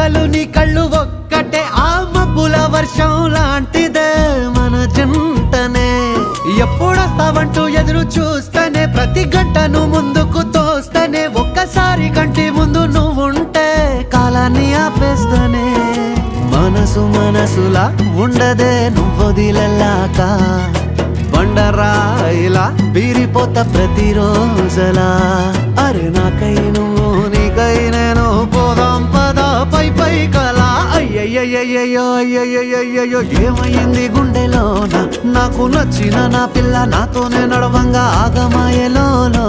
అసలు నీ కళ్ళు ఒక్కటే ఆ మబ్బుల వర్షం లాంటిదే మన జంటనే ఎప్పుడొస్తావంటూ ఎదురు చూస్తేనే ప్రతి గంటను ముందుకు తోస్తేనే ఒక్కసారి కంటి ముందు నువ్వుంటే కాలాన్ని ఆపేస్తేనే మనసు మనసులా ఉండదే నువ్వొదిలెళ్ళాక బండరాయిలా బీరిపోత ప్రతిరోజలా అరే నాకై నువ్వు నీకై నేను పోదాం పదా పై పై కలా అయ్యయ్యయ్యయ్యో అయ్యయ్యయ్యో ఏమైంది గుండెలోన నాకు నచ్చిన నా పిల్ల నాతోనే నడవంగా ఆగమాయలోనా